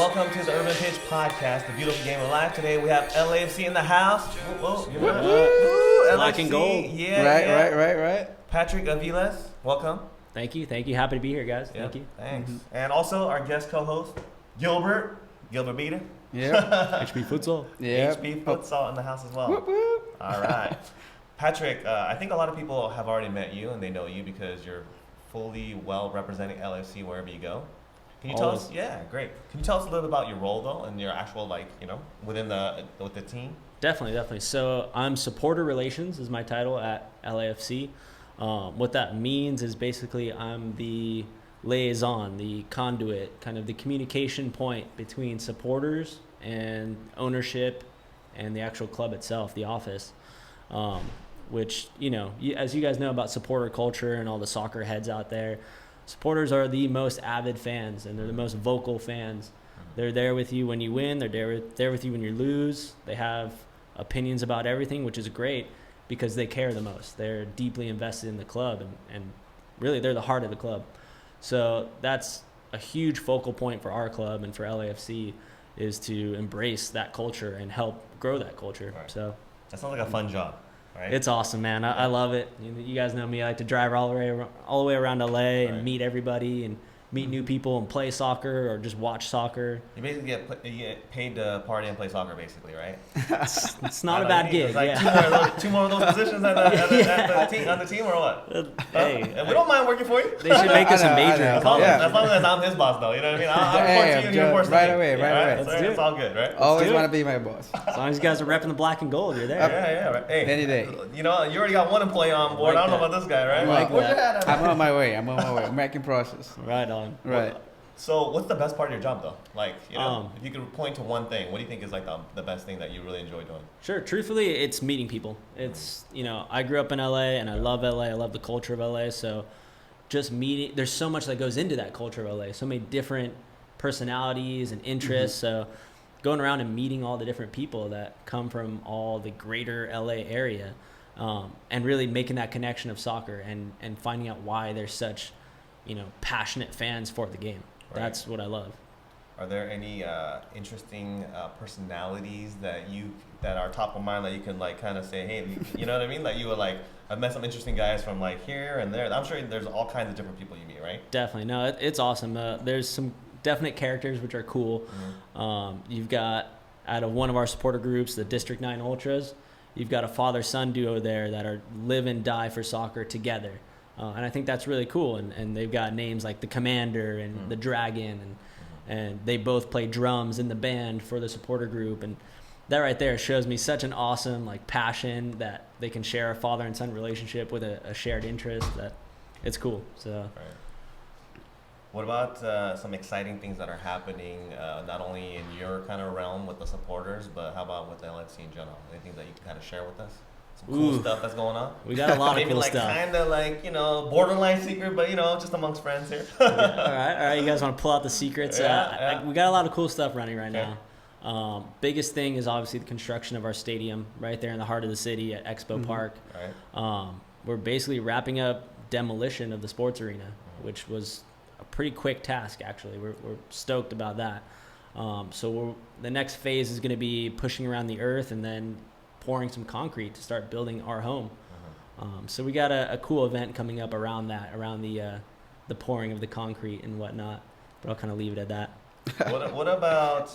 welcome to the Urban Pitch Podcast, the beautiful game of life. Today we have LAFC in the house. Black and gold. Right. Patrick Aviles, welcome. Thank you. Happy to be here, guys. Thank you. Thanks. And also our guest co-host, Gilbert Beater. Yeah. HB Futsal. Yeah. HB Futsal in the house as well. All right. Patrick, I think a lot of people have already met you and they know you because you're fully well representing LAFC wherever you go. Can you tell us? Yeah, great. Can you tell us a little bit about your role though and your actual with the team? Definitely. So I'm supporter relations is my title at LAFC. What that means is basically I'm the liaison, the conduit, kind of the communication point between supporters and ownership and the actual club itself, the office. Which, as you guys know about supporter culture and all the soccer heads out there, supporters are the most avid fans and they're the most vocal fans. They're there with you when you win. They're there with you when you lose. They have opinions about everything, which is great because they care the most. They're deeply invested in the club and really they're the heart of the club. So that's a huge focal point for our club and for LAFC is to embrace that culture and help grow that culture. Right. So that sounds like a fun job. Right? It's awesome, man. I love it. You guys know me. I like to drive all the way around LA and meet everybody and meet new people and play soccer or just watch soccer. You basically get paid to party and play soccer, basically, right? It's not a bad gig. It's like two more of those positions on the team, or what? Hey, we don't mind working for you. They should make us a major. As long as I'm his boss, though. You know what I mean? I'll report to you and you report to me. Right away. It's all good, right? Always want to be my boss. As long as you guys are repping the black and gold, you're there. Yeah, right. Hey, any day. You already got one employee on board. I don't know about this guy, right? I'm on my way. I'm making process. Right on. Right. So what's the best part of your job though? Like, if you could point to one thing, what do you think is like the best thing that you really enjoy doing? Sure. Truthfully, it's meeting people. It's, I grew up in LA and I love LA. I love the culture of LA. So just meeting, there's so much that goes into that culture of LA. So many different personalities and interests. So going around and meeting all the different people that come from all the greater LA area and really making that connection of soccer and finding out why there's such, passionate fans for the game. Right. That's what I love. Are there any interesting personalities that are top of mind that you can like kind of say, hey, you know what I mean? Like you would like, I've met some interesting guys from like here and there. I'm sure there's all kinds of different people you meet, right? Definitely. No, it's awesome. There's some definite characters which are cool. You've got, out of one of our supporter groups, the District 9 Ultras, you've got a father-son duo there that are live and die for soccer together. And I think that's really cool. And they've got names like the Commander and the Dragon. And they both play drums in the band for the supporter group. And that right there shows me such an awesome passion that they can share a father and son relationship with a shared interest. That it's cool. So. Right. What about some exciting things that are happening, not only in your kind of realm with the supporters, but how about with the LFC in general? Anything that you can kind of share with us? Some cool stuff that's going on? We got a lot of cool stuff. Maybe kind of like, borderline secret, but, just amongst friends here. All right. You guys want to pull out the secrets? We got a lot of cool stuff running right now. Biggest thing is obviously the construction of our stadium right there in the heart of the city at Expo Park. Right. We're basically wrapping up demolition of the sports arena, which was a pretty quick task, actually. We're stoked about that. So the next phase is going to be pushing around the earth and then pouring some concrete to start building our home. So we got a cool event coming up around the pouring of the concrete and whatnot. But I'll kind of leave it at that. What about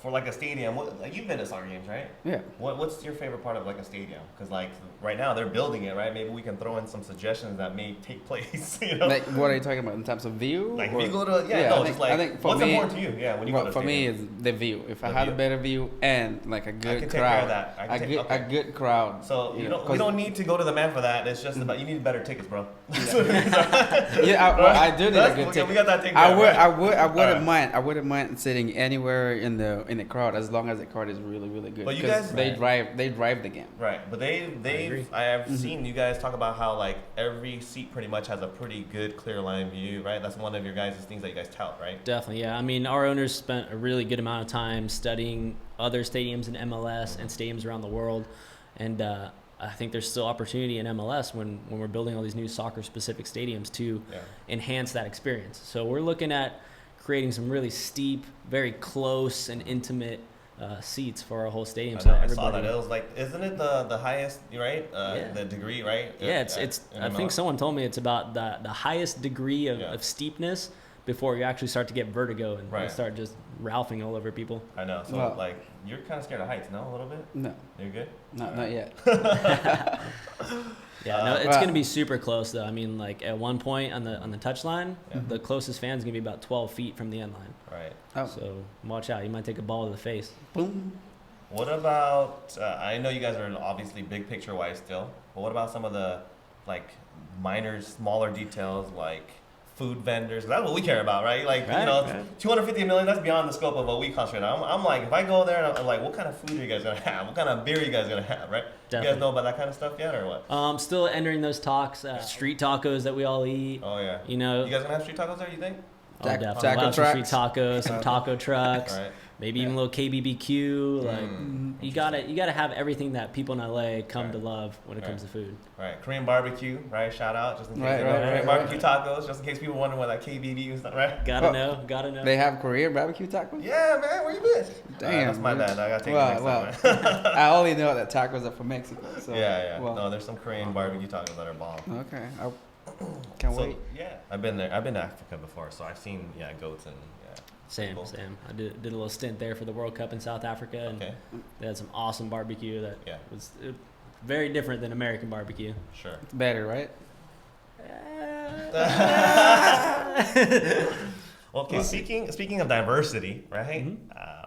for like a stadium? You've been to soccer games, right? Yeah. What's your favorite part of like a stadium? Because like right now they're building it, right? Maybe we can throw in some suggestions that may take place. Like what are you talking about in terms of view? Like if you go to I think for what's me, important to you? Yeah, when you go to a for stadium. me is the view. If I had a better view and like a good I can crowd, take care of that. a good crowd. So we don't need to go to the man for that. It's just about you need better tickets, bro. I do need a good ticket. We got that ticket. I wouldn't mind sitting anywhere in the crowd as long as the crowd is really, really good. But you guys, they drive the game. Right, but I have seen you guys talk about how like every seat pretty much has a pretty good clear line view, right? That's one of your guys' things that you guys tout, right? Definitely, yeah. I mean, our owners spent a really good amount of time studying other stadiums in MLS and stadiums around the world, and I think there's still opportunity in MLS when we're building all these new soccer-specific stadiums to enhance that experience. So we're looking at creating some really steep, very close and intimate seats for our whole stadium. I saw that. It was like, isn't it the highest, right? The degree, right? Yeah, it's. I think someone told me it's about the highest degree of steepness before you actually start to get vertigo and start just ralphing all over people. I know. So like, you're kind of scared of heights, no? A little bit? No. You're good? Not yet. It's gonna be super close though. I mean, like at one point on the touchline, the closest fan's gonna be about 12 feet from the end line. Right. Oh. So watch out. You might take a ball to the face. Boom. What about? I know you guys are obviously big picture wise still, but what about some of the like minor, smaller details like food vendors? That's what we care about, right? Like, you know, 250 million, that's beyond the scope of what we concentrate on. I'm like, if I go there and I'm like, what kind of food are you guys going to have? What kind of beer are you guys going to have, right? Definitely. You guys know about that kind of stuff yet or what? Still entering those talks. Street tacos that we all eat. Oh, yeah. You know. You guys going to have street tacos there, you think? Definitely. Taco Some street tacos, some taco trucks. Right. Maybe even a little KBBQ. Like you gotta have everything that people in LA come to love when it comes to food. Right, Korean barbecue, right? Shout out, just in case. Right. Barbecue tacos, just in case people wonder what that KBB is, right? Gotta know. They have Korean barbecue tacos? Yeah, man, where you been? Damn, that's my bad. I gotta take it next time. I only know that tacos are from Mexico. So, No, there's some Korean barbecue tacos that are bomb. Okay, can't wait. Yeah, I've been there. I've been to Africa before, so I've seen goats and Same. I did a little stint there for the World Cup in South Africa, and they had some awesome barbecue that was very different than American barbecue. Sure. It's better, right? Okay, speaking of diversity, right?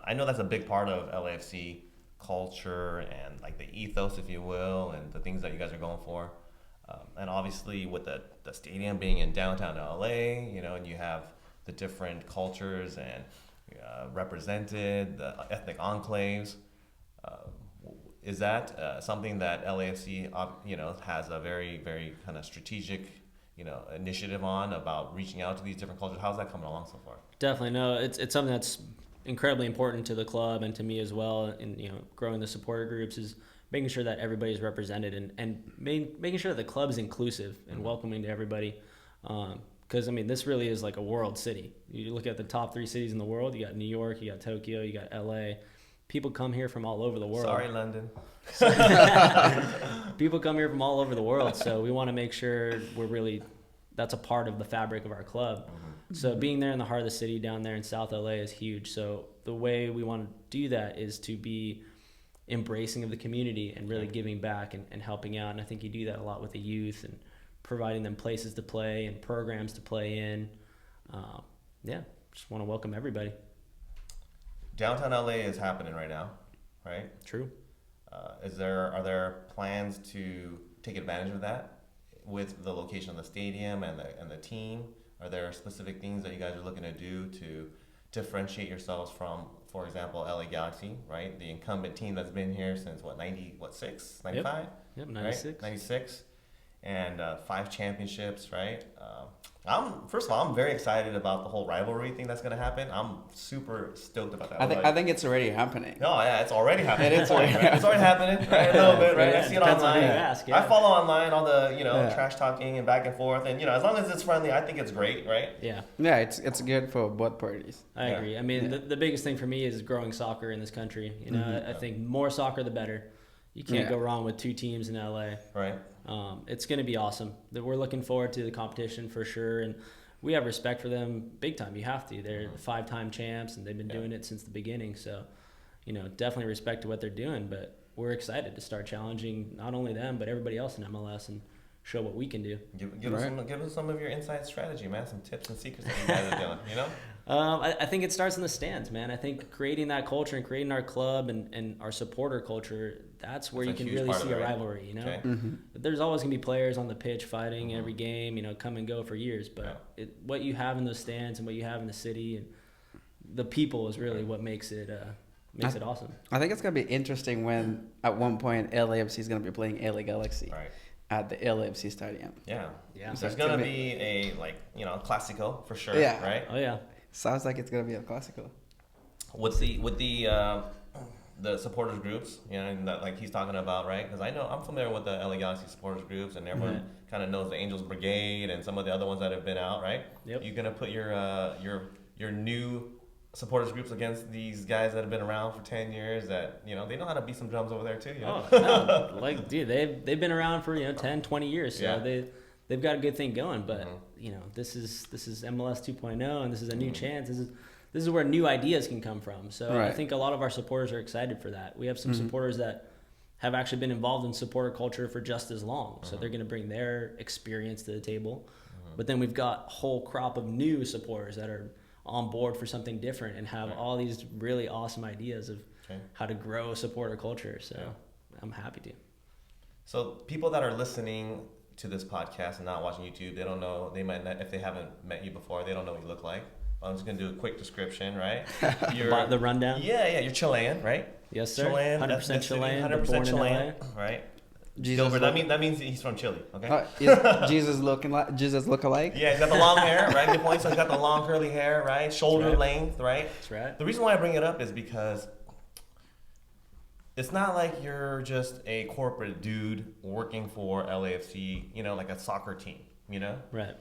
I know that's a big part of LAFC culture and like the ethos, if you will, and the things that you guys are going for. And obviously with the stadium being in downtown LA, you know, and you have the different cultures and represented, the ethnic enclaves. Is that something that LAFC, has a very, very kind of strategic, initiative on about reaching out to these different cultures? How's that coming along so far? Definitely. No, it's something that's incredibly important to the club and to me as well. And, growing the supporter groups is making sure that everybody's represented and making sure that the club is inclusive and welcoming to everybody. Because, this really is like a world city. You look at the top 3 cities in the world, you got New York, you got Tokyo, you got LA. People come here from all over the world. Sorry, London. People come here from all over the world, so we want to make sure that's a part of the fabric of our club. So being there in the heart of the city down there in South LA is huge. So the way we want to do that is to be embracing of the community and really giving back and helping out. And I think you do that a lot with the youth and providing them places to play and programs to play in. Just want to welcome everybody. Downtown LA is happening right now, right? True. Are there plans to take advantage of that with the location of the stadium and the team? Are there specific things that you guys are looking to do to differentiate yourselves from, for example, LA Galaxy, right? The incumbent team that's been here since 95? Yep, 96. Right? 96. And 5 championships, right? First of all, I'm very excited about the whole rivalry thing that's going to happen. I'm super stoked about that. I think it's already happening. No, yeah, it's already happening. It's already happening, right? A little bit, right? I see it online. I follow online all the, trash talking and back and forth. And, as long as it's friendly, I think it's great, right? Yeah. Yeah, it's good for both parties. I agree. The biggest thing for me is growing soccer in this country. I think more soccer, the better. You can't go wrong with 2 teams in LA. Right. It's going to be awesome. We're looking forward to the competition for sure, and we have respect for them big time. You have to. They're 5-time champs, and they've been doing it since the beginning. So, definitely respect to what they're doing. But we're excited to start challenging not only them but everybody else in MLS and show what we can do. Give us some of your inside strategy, man. Some tips and secrets that you guys are doing. I think it starts in the stands, man. I think creating that culture and creating our club and our supporter culture, that's where you can really see a rivalry, Okay. There's always going to be players on the pitch fighting every game, come and go for years. But what you have in those stands and what you have in the city and the people is really what makes it awesome. I think it's going to be interesting when at one point LAFC is going to be playing LA Galaxy. Right. At the LAFC stadium. Yeah. So there's going to be a, Classico for sure, right? Oh, yeah. Sounds like it's going to be a Classico. With the supporters groups, and that, like he's talking about, right? Because I'm familiar with the LA Galaxy supporters groups, and everyone kind of knows the Angels Brigade and some of the other ones that have been out, right? Yep. You're going to put your your new supporters groups against these guys that have been around for 10 years that, you know, they know how to beat some drums over there too, you know? Oh, no. Like, dude, they've been around for, 10, 20 years, so they've got a good thing going, but, this is MLS 2.0, and this is a new chance. This is where new ideas can come from. So I think a lot of our supporters are excited for that. We have some supporters that have actually been involved in supporter culture for just as long, so they're going to bring their experience to the table. But then we've got a whole crop of new supporters that are on board for something different and have all these really awesome ideas of how to grow supporter culture. So I'm happy to. So people that are listening to this podcast and not watching YouTube, they don't know, they might not, if they haven't met you before, they don't know what you look like. I'm just going to do a quick description, right? You're the rundown? Yeah, you're Chilean, right? Yes, sir. Chilean, 100% Chilean. 100% Chilean, right? Jesus Gilbert, that means he's from Chile, okay? Jesus look alike? Yeah, he's got the long hair, right? Good point. So he's got the long curly hair, right? Shoulder length, right? That's right. The reason why I bring it up is because it's not like you're just a corporate dude working for LAFC, like a soccer team, Right.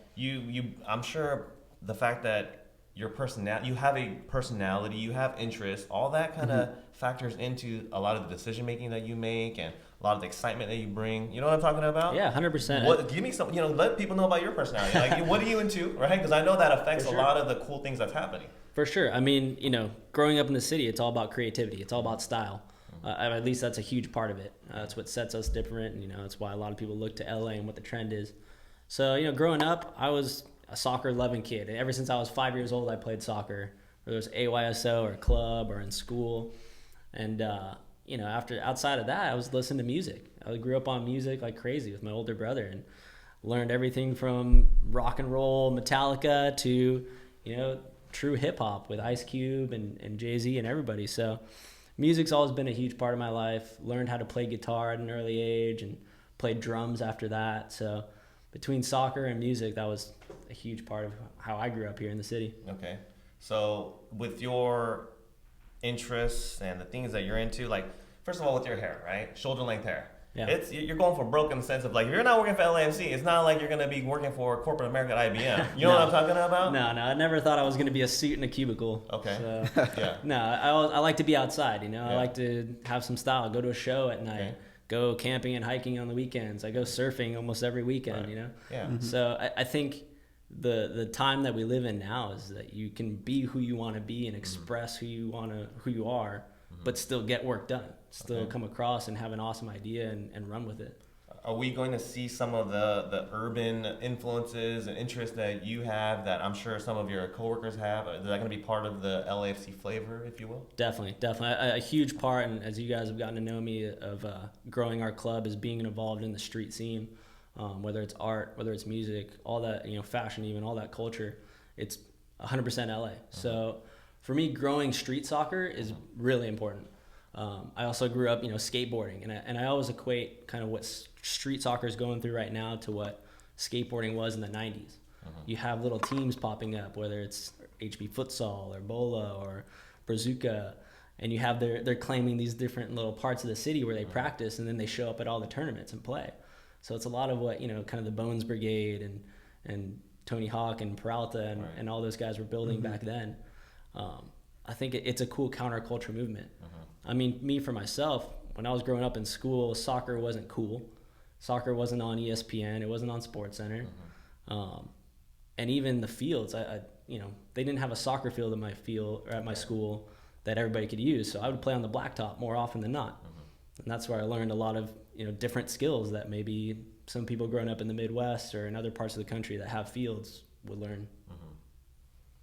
I'm sure the fact that you have a personality, you have interests, all that kind of factors into a lot of the decision making that you make and a lot of the excitement that you bring. You know what I'm talking about? Yeah, 100%. Give me some, let people know about your personality. Like, what are you into, right? Because I know that affects a lot of the cool things that's happening. For sure. I mean, growing up in the city, it's all about creativity. It's all about style. At least that's a huge part of it. That's what sets us different. And, that's why a lot of people look to LA and what the trend is. So, growing up, I was a soccer-loving kid. And ever since I was 5 years old, I played soccer, whether it was AYSO or club or in school. And, outside of that, I was listening to music. I grew up on music like crazy with my older brother and learned everything from rock and roll, Metallica to, true hip-hop with Ice Cube and Jay-Z and everybody. So music's always been a huge part of my life. Learned how to play guitar at an early age and played drums after that. So between soccer and music, that was a huge part of how I grew up here in the city. Okay. So with your interests and the things that you're into, like, first of all, with your hair, right? Shoulder length hair. Yeah. You're going for broke in the sense of, like, if you're not working for LAFC, it's not like you're going to be working for corporate America at IBM. You know what I'm talking about? No, I never thought I was going to be a suit in a cubicle. Okay. So, yeah. No, I like to be outside, I like to have some style, go to a show at night, go camping and hiking on the weekends. I go surfing almost every weekend, Yeah. Mm-hmm. So I think the time that we live in now is that you can be who you want to be and express who you are, but still get work done, still come across and have an awesome idea and run with it. Are we going to see some of the urban influences and interests that you have that I'm sure some of your coworkers have? Is that going to be part of the LAFC flavor, if you will? Definitely. A huge part, and as you guys have gotten to know me, of growing our club is being involved in the street scene, whether it's art, whether it's music, all that, fashion, even all that culture. It's 100% LA. So for me, growing street soccer is really important. I also grew up, skateboarding, and I always equate kind of what street soccer is going through right now to what skateboarding was in the 90s. You have little teams popping up, whether it's HB Futsal or Bola or Brazuca, and you have they're claiming these different little parts of the city where they practice, and then they show up at all the tournaments and play. So it's a lot of what, kind of the Bones Brigade and Tony Hawk and Peralta and all those guys were building back then. I think it's a cool counterculture movement. I mean, me for myself, when I was growing up in school, soccer wasn't cool. Soccer wasn't on ESPN. It wasn't on SportsCenter. And even the fields, I they didn't have a soccer field at my school that everybody could use. So I would play on the blacktop more often than not. And that's where I learned a lot of, different skills that maybe some people growing up in the Midwest or in other parts of the country that have fields would learn.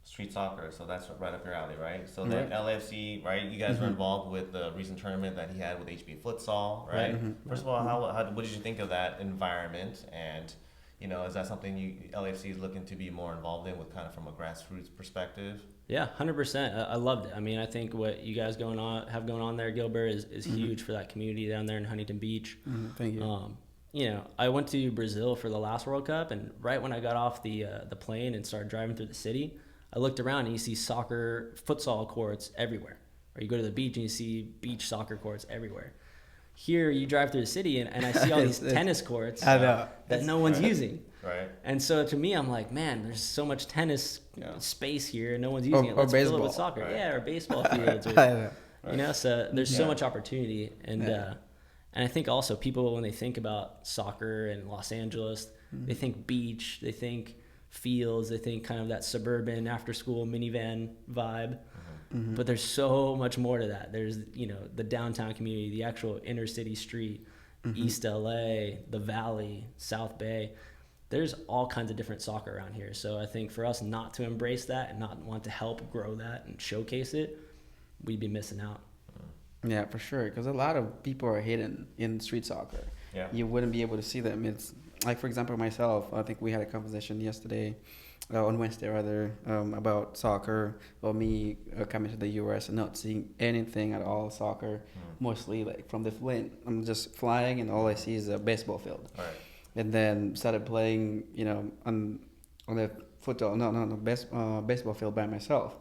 Street soccer, so that's right up your alley, right? So the LAFC, right? You guys were involved with the recent tournament that he had with HB Futsal, right? First of all, what did you think of that environment? And is that something LAFC is looking to be more involved in, with kind of from a grassroots perspective? Yeah, 100%. I loved it. I mean, I think what you guys have going on there, Gilbert, is huge for that community down there in Huntington Beach. Thank you. I went to Brazil for the last World Cup, and right when I got off the plane and started driving through the city, I looked around and you see futsal courts everywhere. Or you go to the beach and you see beach soccer courts everywhere. Here, you drive through the city and I see all these tennis courts that no one's using. Right. And so to me, I'm like, man, there's so much tennis space here, and no one's using it. Let's fill it with soccer. Right. Yeah, or baseball fields. Or, Right. You know, so there's so much opportunity. And I think also people, when they think about soccer in Los Angeles, they think beach, they think fields, they think kind of that suburban after-school minivan vibe. But there's so much more to that. There's, you know, the downtown community, the actual inner city street, East LA, the Valley, South Bay. There's all kinds of different soccer around here. So I think for us not to embrace that and not want to help grow that and showcase it, we'd be missing out. Yeah, for sure. Because a lot of people are hidden in street soccer. Yeah. You wouldn't be able to see them. It's like, for example, myself, I think we had a conversation yesterday, on Wednesday rather, about soccer, or me coming to the U.S. and not seeing anything at all soccer, mostly like from the Flint. I'm just flying and all I see is a baseball field. Right. And then started playing, you know, on the baseball field by myself.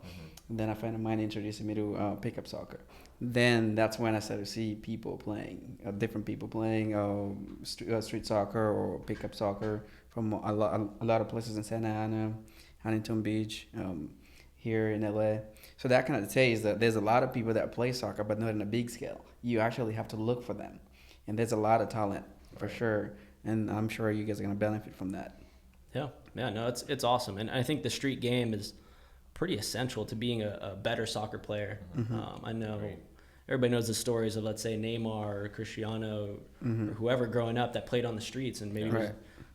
And then a friend of mine introduced me to pickup soccer. Then that's when I started to see people playing, different people playing street soccer or pickup soccer from a lot of places in Santa Ana, Huntington Beach, here in LA. So that kind of says that there's a lot of people that play soccer, but not in a big scale. You actually have to look for them. And there's a lot of talent, for sure. And I'm sure you guys are going to benefit from that. Yeah, no, it's awesome. And I think the street game is pretty essential to being a better soccer player. I know everybody knows the stories of, let's say, Neymar or Cristiano or whoever growing up that played on the streets and maybe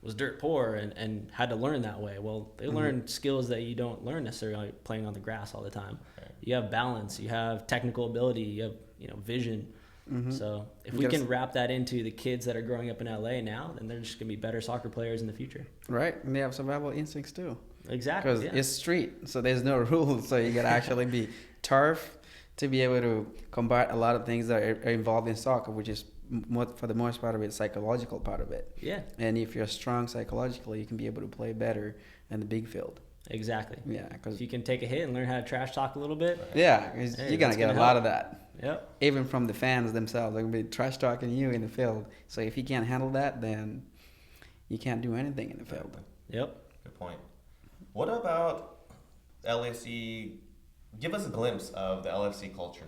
was dirt poor and had to learn that way. Well, they learn skills that you don't learn necessarily playing on the grass all the time. You have balance, you have technical ability, you have, you know, vision. So if we can wrap that into the kids that are growing up in LA now, then they're just going to be better soccer players in the future. Right, and they have survival instincts too. Exactly. Because it's street, so there's no rules. So you got to actually be tough to be able to combat a lot of things that are involved in soccer, which is, for the most part of it, psychological part of it. Yeah. And if you're strong psychologically, you can be able to play better in the big field. Exactly. Yeah, because if you can take a hit and learn how to trash talk a little bit. Yeah, you're going to get a lot of that. Yep. Even from the fans themselves. They're going to be trash talking you in the field. So if you can't handle that, then you can't do anything in the field. Yep. Good point. What about LAFC? Give us a glimpse of the LFC culture,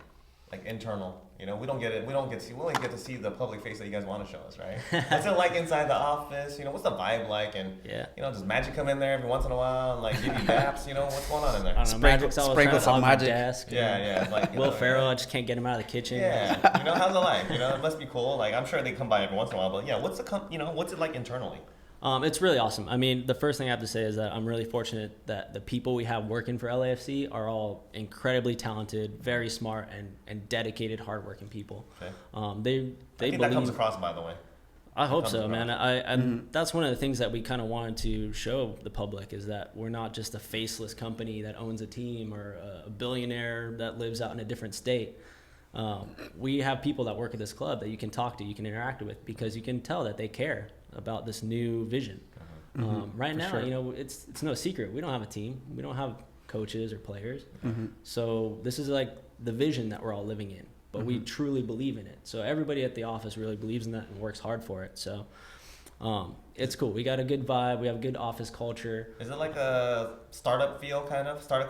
like internal. You know, we don't get it. We only get to see the public face that you guys want to show us, right? What's it like inside the office? You know, what's the vibe like? And you know, does Magic come in there every once in a while and like give you daps? You know, what's going on in there? I don't know. Magic's always trying to some hog the magic. desk. Yeah. Like Will Ferrell, I just can't get him out of the kitchen. Yeah. You know, how's it like? You know, it must be cool. Like, I'm sure they come by every once in a while, but yeah, what's it like internally? It's really awesome. I mean, the first thing I have to say is that I'm really fortunate that the people we have working for LAFC are all incredibly talented, very smart, and dedicated, hardworking people. Okay. They I think that comes across, by the way. I hope so, man. I that's one of the things that we kind of wanted to show the public is that we're not just a faceless company that owns a team or a billionaire that lives out in a different state. We have people that work at this club that you can talk to, you can interact with, because you can tell that they care about this new vision. Right now, you know, it's no secret. We don't have a team. We don't have coaches or players. So this is like the vision that we're all living in, but we truly believe in it. So everybody at the office really believes in that and works hard for it. So it's cool. We got a good vibe. We have a good office culture. Is it like a startup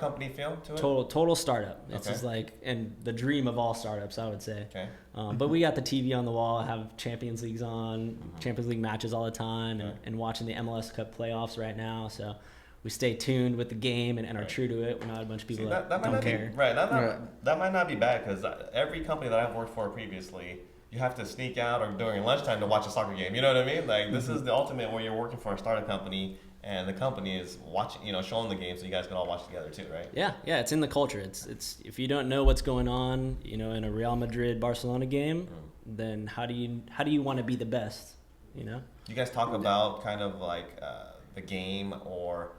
company feel to it? Total startup. It's just like, and the dream of all startups, I would say. Okay. But we got the TV on the wall, have Champions Leagues on, Champions League matches all the time, and watching the MLS Cup playoffs right now. So we stay tuned with the game and are true to it. We're not a bunch of people that don't care. That might not be bad, because every company that I've worked for previously, you have to sneak out or during lunchtime to watch a soccer game. You know what I mean? Like, this is the ultimate where you're working for a startup company and the company is watching, you know, showing the game so you guys can all watch together too, right? Yeah, it's in the culture. It's if you don't know what's going on, you know, in a Real Madrid Barcelona game, then how do you want to be the best, you know? You guys talk about kind of like the game or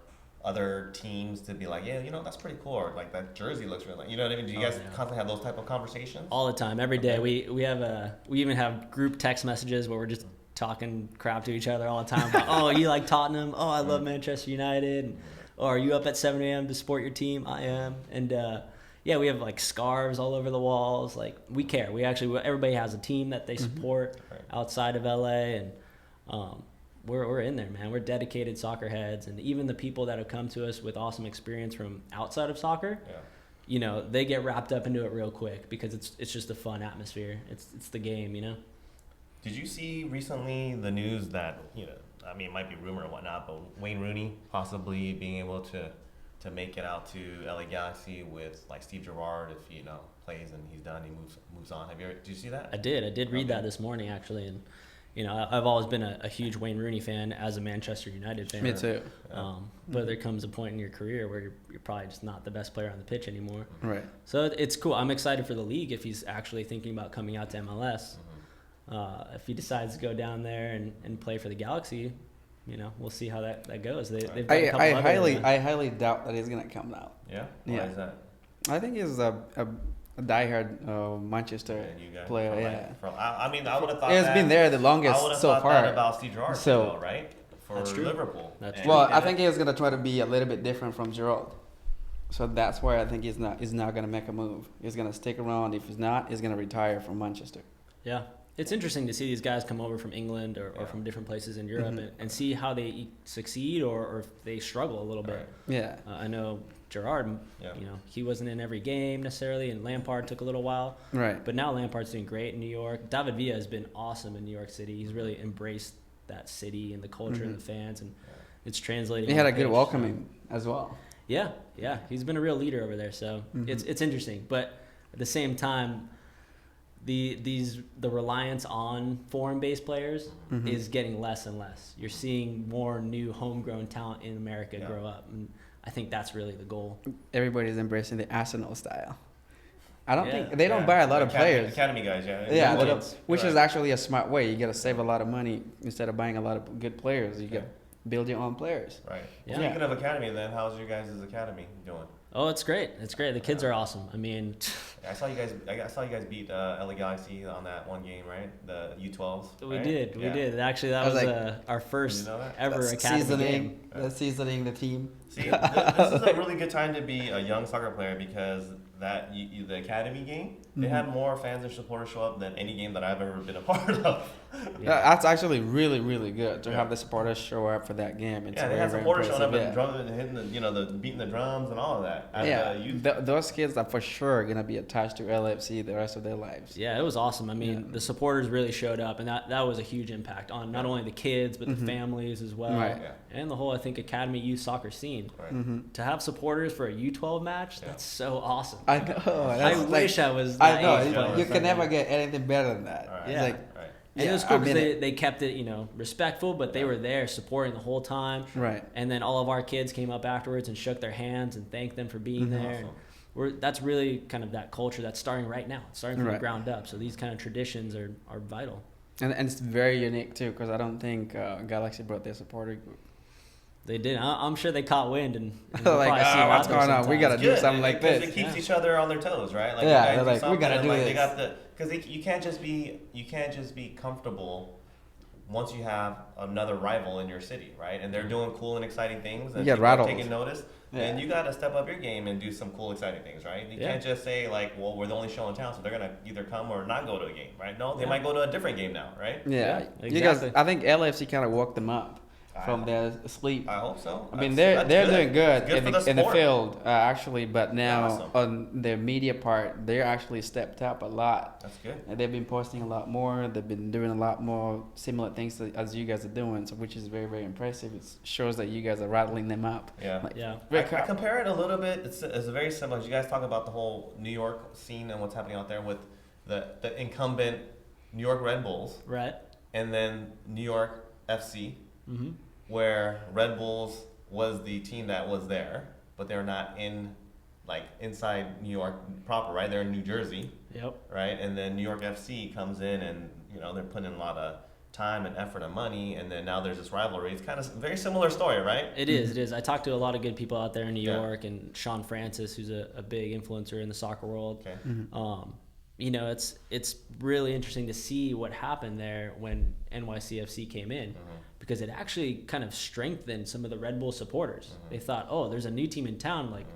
other teams to be like, yeah, you know, that's pretty cool, or like that jersey looks really, you know what I mean? Do you guys constantly have those type of conversations? All the time, every day. We even have group text messages where we're just talking crap to each other all the time about, oh, you like Tottenham? Oh, I love Manchester United. Or are you up at 7 a.m. to support your team? I am. And we have like scarves all over the walls. Like, we care. We actually, everybody has a team that they support outside of LA, and we're in there, man. We're dedicated soccer heads, and even the people that have come to us with awesome experience from outside of soccer, you know, they get wrapped up into it real quick because it's just a fun atmosphere. It's the game, you know. Did you see recently the news that, you know, I mean, it might be rumor or whatnot, but Wayne Rooney possibly being able to make it out to LA Galaxy with like Steve Gerrard, if he, you know, plays and he's done, he moves on. Did you see that? I did read that this morning actually, and you know, I've always been a huge Wayne Rooney fan as a Manchester United fan. Me too. But there comes a point in your career where you're probably just not the best player on the pitch anymore. Right. So it's cool. I'm excited for the league if he's actually thinking about coming out to MLS. If he decides to go down there and play for the Galaxy, you know, we'll see how that goes. They've got a couple I highly doubt that he's gonna come out. Yeah. Why is that? I think he's a diehard Manchester player. I mean, I would have thought it's been there the longest so far. That about Steve Gerrard, though, right? For That's true. Liverpool. That's true. Well, I think he's gonna try to be a little bit different from Gerrard. So that's why I think he's not gonna make a move. He's gonna stick around. If he's not, he's gonna retire from Manchester. Yeah. It's interesting to see these guys come over from England or from different places in Europe and see how they succeed or if they struggle a little bit. Right. Yeah. I know Gerrard, you know, he wasn't in every game necessarily, and Lampard took a little while. Right. But now Lampard's doing great in New York. David Villa has been awesome in New York City. He's really embraced that city and the culture and the fans, and it's translating. He had a good welcoming as well. Yeah. He's been a real leader over there, so it's interesting. But at the same time, the reliance on foreign-based players is getting less and less. You're seeing more new homegrown talent in America grow up, and I think that's really the goal. Everybody's embracing the Arsenal style. I don't think they don't buy a lot of players. Academy guys, Which is actually a smart way. You got to save a lot of money instead of buying a lot of good players. You got to build your own players. Right. Well, speaking of academy, then how's your guys' academy doing? Oh, it's great. It's great. The kids are awesome. I mean, I saw you guys beat LA Galaxy on that one game, right? The U12s. We right? did. We did. Actually, that was our first ever academy game. Seasoning the team. See, this is a really good time to be a young soccer player because the academy game, they had more fans and supporters show up than any game that I've ever been a part of. That's actually really, really good to have the supporters show up for that game. It's they had supporters showing up and drumming and hitting beating the drums and all of that. Those kids are for sure gonna be attached to LAFC the rest of their lives. Yeah, it was awesome. I mean, the supporters really showed up, and that was a huge impact on not only the kids but the families as well, and the whole academy youth soccer scene. Right. To have supporters for a U12 match, that's so awesome. I know. I wish I was. That age you can never get anything better than that. Right. Yeah. And it was cool because they kept it, respectful, but they were there supporting the whole time. Right. And then all of our kids came up afterwards and shook their hands and thanked them for being there. Awesome. And that's really kind of that culture that's starting right now. It's starting from the ground up. So these kind of traditions are vital. And it's very unique too, because I don't think Galaxy brought their supporter group. They did. I'm sure they caught wind and like, what's going on? We got to do something like this. It keeps each other on their toes, right? Like, they're like, we got to do this. Because you can't just be comfortable once you have another rival in your city, right? And they're doing cool and exciting things, and people are taking notice. And you got to step up your game and do some cool, exciting things, right? You can't just say like, well, we're the only show in town, so they're gonna either come or not go to a game, right? No, they might go to a different game now, right? Yeah, exactly. You guys, I think LAFC kind of woke them up from their sleep. I hope so. I mean, they're doing good in the field, actually, but now on the media part, they're actually stepped up a lot. That's good. And they've been posting a lot more. They've been doing a lot more similar things as you guys are doing, so which is very, very impressive. It shows that you guys are rattling them up. Yeah. I compare it a little bit. It's very similar. You guys talk about the whole New York scene and what's happening out there with the incumbent New York Red Bulls, right? And then New York FC. Mm-hmm. Where Red Bulls was the team that was there, but they're not inside New York proper, right? They're in New Jersey. Yep. Right? And then New York FC comes in and, they're putting in a lot of time and effort and money, and then now there's this rivalry. It's kind of a very similar story, right? It is. I talked to a lot of good people out there in New York, and Sean Francis, who's a big influencer in the soccer world. Okay. Mm-hmm. It's really interesting to see what happened there when NYCFC came in. Mm-hmm. Because it actually kind of strengthened some of the Red Bull supporters. Mm-hmm. They thought, there's a new team in town. Like,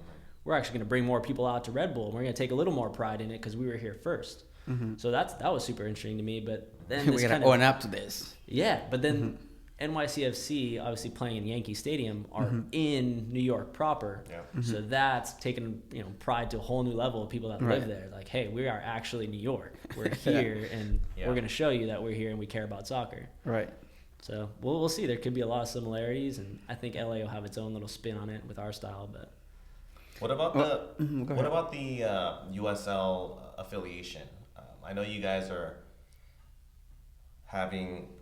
we're actually going to bring more people out to Red Bull. And we're going to take a little more pride in it because we were here first. Mm-hmm. So that was super interesting to me. But then we got to own up to this. Yeah, but then NYCFC, obviously playing in Yankee Stadium, are in New York proper. Yeah. So that's taken pride to a whole new level of people that live there. Like, hey, we are actually New York. We're here, and we're going to show you that we're here and we care about soccer. Right. So we'll see. There could be a lot of similarities, and I think LA will have its own little spin on it with our style. But what about the USL affiliation? I know you guys are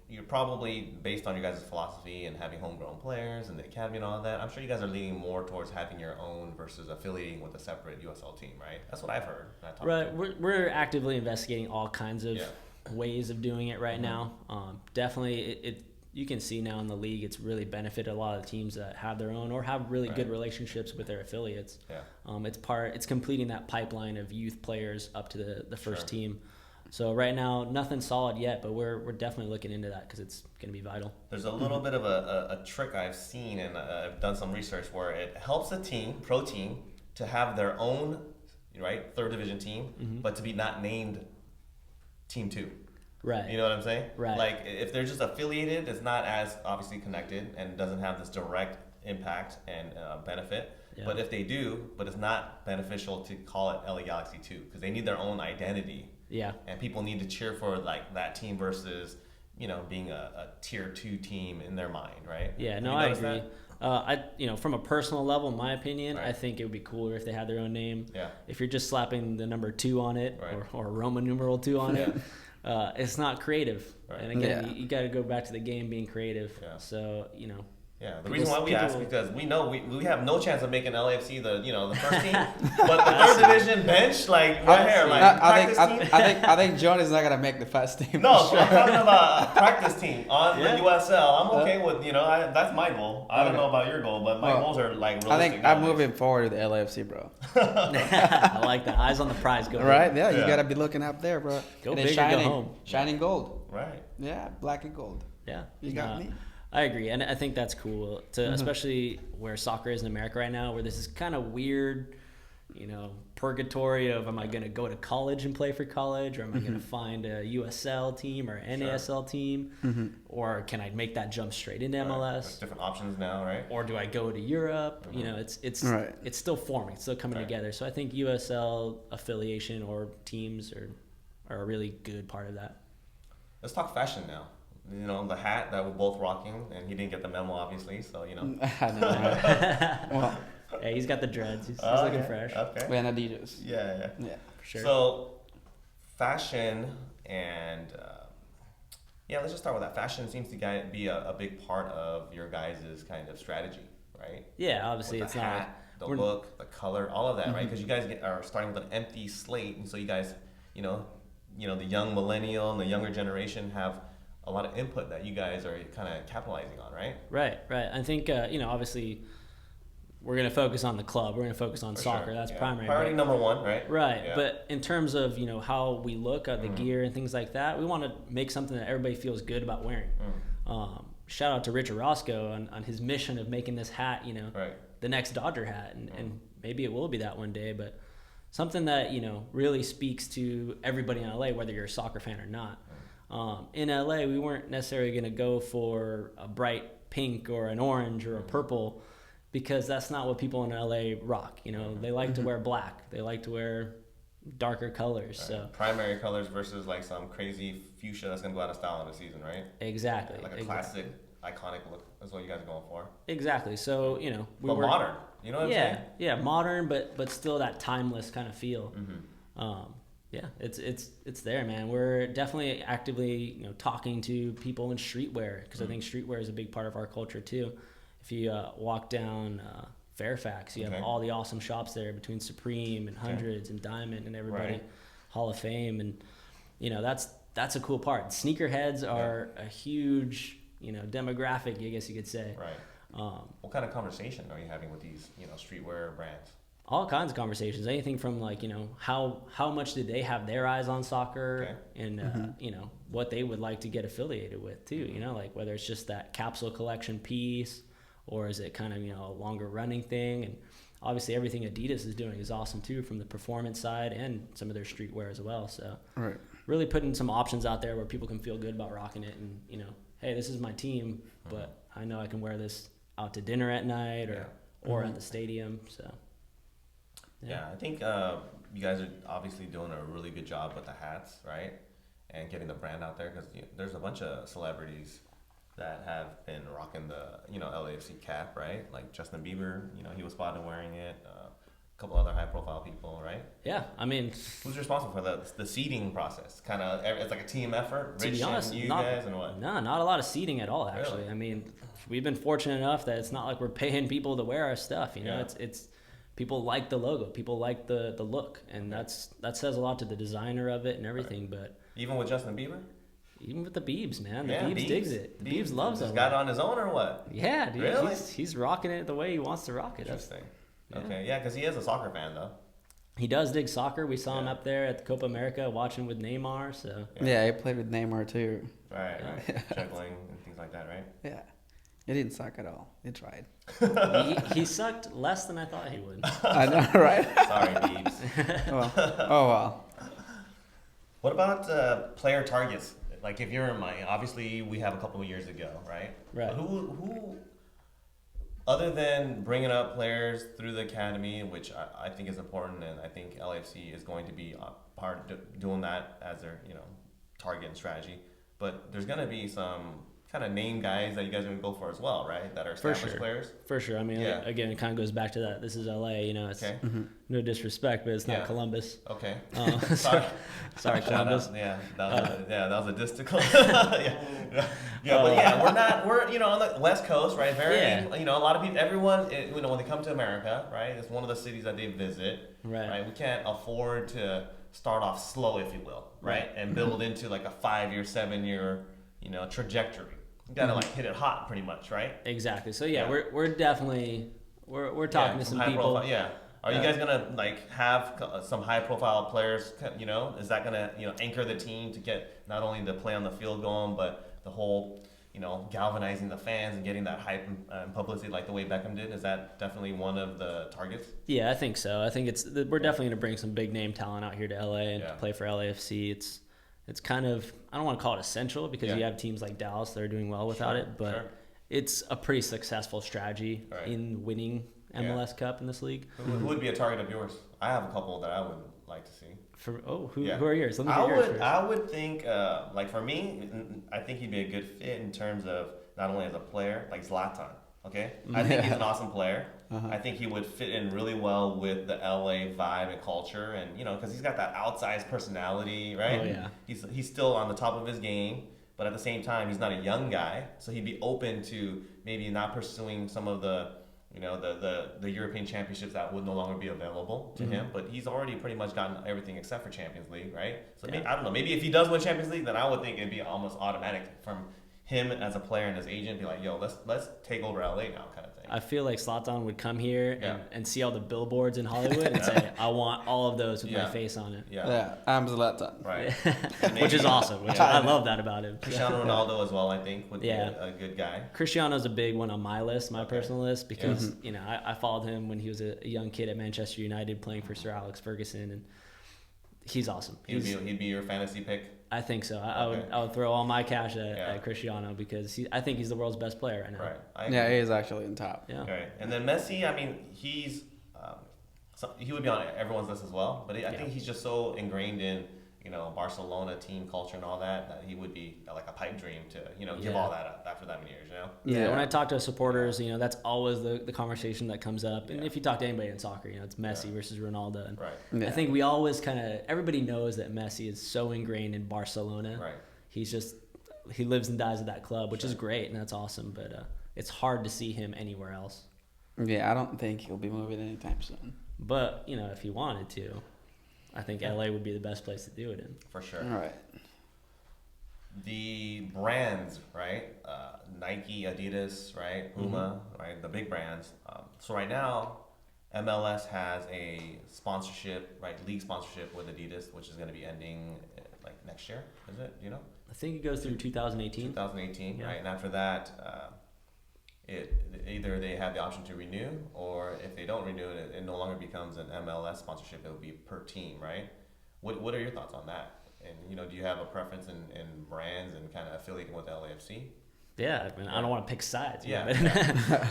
you're probably based on your guys' philosophy and having homegrown players and the academy and all that. I'm sure you guys are leaning more towards having your own versus affiliating with a separate USL team, right? That's what I've heard. Right. We're actively investigating all kinds of ways of doing it right now. Definitely, you can see now in the league, it's really benefited a lot of teams that have their own or have really good relationships with their affiliates. Yeah. It's completing that pipeline of youth players up to the first team. So right now, nothing solid yet, but we're definitely looking into that because it's going to be vital. There's a little bit of a trick I've seen, and I've done some research where it helps a pro team, to have their own, third division team, but to be not named Team 2. Right. You know what I'm saying? Right. Like, if they're just affiliated, it's not as obviously connected and doesn't have this direct impact and benefit. Yeah. But if they do, but it's not beneficial to call it LA Galaxy 2 because they need their own identity. Yeah. And people need to cheer for that team versus, being a tier 2 team in their mind, right? Yeah, no, I agree. From a personal level, in my opinion, I think it would be cooler if they had their own name. Yeah. If you're just slapping the number 2 on it or Roman numeral 2 on it, it's not creative. Right. And again, you got to go back to the game being creative. Yeah. So, Yeah, the reason why we ask is because we know we have no chance of making LAFC the first team, but the third division bench, practice team. I think John is not gonna make the first team. No, I'm talking about a practice team on the USL. I'm okay with that's my goal. I don't know about your goal, but my goals are realistic. I think I'm moving forward to the LAFC, bro. I like that. Eyes on the prize. Go right, yeah, you gotta be looking up there, bro. Go big or go home. Shining gold. Right. Yeah, black and gold. Yeah, you got me. I agree, and I think that's cool, especially where soccer is in America right now, where this is kind of weird, purgatory of am I going to go to college and play for college, or am I going to find a USL team or NASL team, or can I make that jump straight into MLS? There's different options now, right? Or do I go to Europe? It's still forming, it's still coming together. So I think USL affiliation or teams are a really good part of that. Let's talk fashion now. The hat that we're both rocking, and he didn't get the memo, obviously, so, I know, right? Well, hey, he's got the dreads. He's looking fresh. Okay. We're Adidas. Yeah, for sure. So, fashion and, let's just start with that. Fashion seems to be a big part of your guys' kind of strategy, right? Yeah, obviously with the hat, the look, the color, all of that, right? Because you guys are starting with an empty slate, and so you guys, the young millennial and the younger generation have a lot of input that you guys are kind of capitalizing on, right? Right. I think, obviously, we're going to focus on the club. We're going to focus on soccer. Sure. That's primary. Priority number one, right? Right. Yeah. But in terms of, how we look at the gear and things like that, we want to make something that everybody feels good about wearing. Shout out to Richard Roscoe on his mission of making this hat, the next Dodger hat. And maybe it will be that one day, but something that, really speaks to everybody in LA, whether you're a soccer fan or not. In LA, we weren't necessarily going to go for a bright pink or an orange or a purple because that's not what people in LA rock. They like to wear black. They like to wear darker colors. Right. So primary colors versus some crazy fuchsia that's going to go out of style in the season, right? Exactly. Like a classic, iconic look. That's what you guys are going for. Exactly. So, but modern. You know what I'm saying? Yeah, modern, but still that timeless kind of feel. Yeah, it's there, man. We're definitely actively, talking to people in streetwear because I think streetwear is a big part of our culture too. If you walk down Fairfax, you have all the awesome shops there between Supreme and Hundreds and Diamond and everybody, Hall of Fame, and that's a cool part. Sneakerheads are a huge demographic, I guess you could say. Right. What kind of conversation are you having with these streetwear brands? All kinds of conversations, anything from how much did they have their eyes on soccer and what they would like to get affiliated with too, whether it's just that capsule collection piece or is it kind of a longer running thing. And obviously everything Adidas is doing is awesome too, from the performance side and some of their streetwear as well. So really putting some options out there where people can feel good about rocking it and hey, this is my team, but I know I can wear this out to dinner at night or at the stadium. So I think you guys are obviously doing a really good job with the hats, right? And getting the brand out there, because there's a bunch of celebrities that have been rocking the LAFC cap, right? Like Justin Bieber, he was spotted wearing it. A couple other high-profile people, right? Yeah, I mean, who's responsible for the seeding process? Kind of, it's like a team effort. To be honest, guys, and what? No, not a lot of seeding at all. Actually, Really? I mean, we've been fortunate enough that it's not like we're paying people to wear our stuff. It's people like the logo, people like the look, and that says a lot to the designer of it and everything. Right. But even with Justin Bieber. Even with the Biebs, man. The Biebs digs it. The Biebs loves it. He's got it on his own or what? Yeah, dude. Really? He's rocking it the way he wants to rock it. Interesting. Okay, yeah, because he is a soccer fan, though. He does dig soccer. We saw him up there at the Copa America watching with Neymar. So yeah, he played with Neymar too. Right. Juggling and things like that, right? Yeah. He didn't suck at all. He tried. he sucked less than I thought he would. I know, right? Sorry, Biebs. Oh, well. What about player targets? Like, if you're in obviously we have a couple of years ago, right? Right. Who other than bringing up players through the academy, which I think is important, and I think LAFC is going to be doing that as their target and strategy. But there's going to be some kind of name guys that you guys are going to go for as well, right? That are established players. For sure. I mean, again, it kind of goes back to that. This is LA. It's no disrespect, but it's not Columbus. Okay. Sorry, Columbus. That was a diss to Columbus. But we're on the West Coast, right? A lot of people, everyone, when they come to America, right? It's one of the cities that they visit, right? We can't afford to start off slow, if you will, right? And build into like a 5-year, 7-year, trajectory. You gotta hit it hot, pretty much, right? Exactly. So we're definitely we're talking to some people. Profile, Are you guys gonna have some high profile players? Is that gonna anchor the team to get not only the play on the field going, but the whole galvanizing the fans and getting that hype and publicity like the way Beckham did? Is that definitely one of the targets? Yeah, I think so. I think we're definitely gonna bring some big name talent out here to LA and to play for LAFC. It's kind of, I don't want to call it essential because you have teams like Dallas that are doing well without it, but it's a pretty successful strategy in winning MLS Cup in this league. Who would be a target of yours? I have a couple that I would like to see. Who are yours? Let me hear yours first. I would think, for me, I think he'd be a good fit in terms of not only as a player, like Zlatan. Okay, I think he's an awesome player. I think he would fit in really well with the LA vibe and culture, and because he's got that outsized personality, right? Oh yeah. He's still on the top of his game, but at the same time, he's not a young guy, so he'd be open to maybe not pursuing some of the the European championships that would no longer be available to him. But he's already pretty much gotten everything except for Champions League, right? So maybe, I don't know. Maybe if he does win Champions League, then I would think it'd be almost automatic from him as a player and his agent, be like, yo, let's take over LA now, kind of thing. I feel like Zlatan would come here and see all the billboards in Hollywood and say, I want all of those with my face on it. Yeah, I'm Zlatan. Right. Which is awesome. I love that about him. Cristiano Ronaldo as well, I think, would be a good guy. Cristiano's a big one on my list, my personal list, because I followed him when he was a young kid at Manchester United playing for Sir Alex Ferguson, and he's awesome. He'd be your fantasy pick? I think so. I would throw all my cash at Cristiano because I think he's the world's best player right now. Right. He is actually in top. Yeah. Right. And then Messi, I mean, he would be on everyone's list as well, but I think he's just so ingrained in Barcelona team culture and all that he would be like a pipe dream to give all that up after that many years. Yeah. When I talk to supporters, that's always the conversation that comes up. And if you talk to anybody in soccer, it's Messi versus Ronaldo. And I think we always everybody knows that Messi is so ingrained in Barcelona. Right. He lives and dies at that club, which is great and that's awesome. But it's hard to see him anywhere else. Yeah, I don't think he'll be moving anytime soon. But if he wanted to, I think LA would be the best place to do it in. For sure. All right. The brands, right? Nike, Adidas, right? Puma, right? The big brands. So right now, MLS has a sponsorship, right? League sponsorship with Adidas, which is going to be ending like next year. Is it? Do you know? I think it goes through 2018. 2018, right? And after that, either they have the option to renew, or if they don't renew it, it no longer becomes an MLS sponsorship. It will be per team, right? What are your thoughts on that? And do you have a preference in brands and kind of affiliating with LAFC? Yeah, I mean, I don't want to pick sides. Yeah. But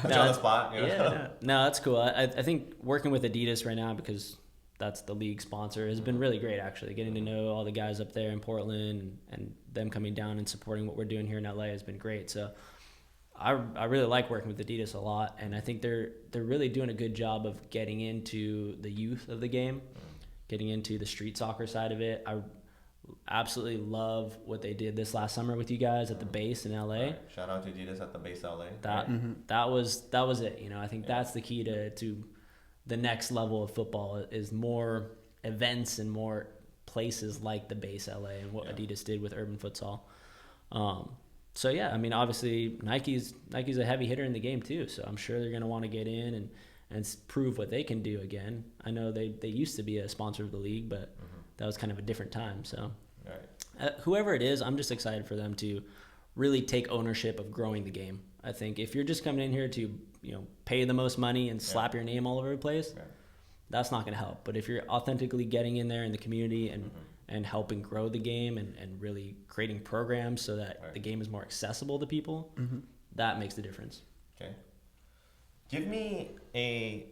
Put you on the spot. You know? Yeah, no, that's cool. I think working with Adidas right now, because that's the league sponsor, has been really great, actually. Getting to know all the guys up there in Portland and them coming down and supporting what we're doing here in LA has been great. So I really like working with Adidas a lot, and I think they're really doing a good job of getting into the youth of the game, getting into the street soccer side of it. I absolutely love what they did this last summer with you guys at the base in LA. Right. Shout out to Adidas at the base LA. That was it. You know, I think that's the key to the next level of football is more events and more places like the base LA and what Adidas did with urban futsal. So yeah, I mean, obviously Nike's a heavy hitter in the game too. So I'm sure they're going to want to get in and prove what they can do again. I know they used to be a sponsor of the league, but that was kind of a different time. So whoever it is, I'm just excited for them to really take ownership of growing the game. I think if you're just coming in here to, pay the most money and slap your name all over the place, that's not going to help. But if you're authentically getting in there in the community and helping grow the game and really creating programs so that the game is more accessible to people, that makes the difference. Okay. Give me a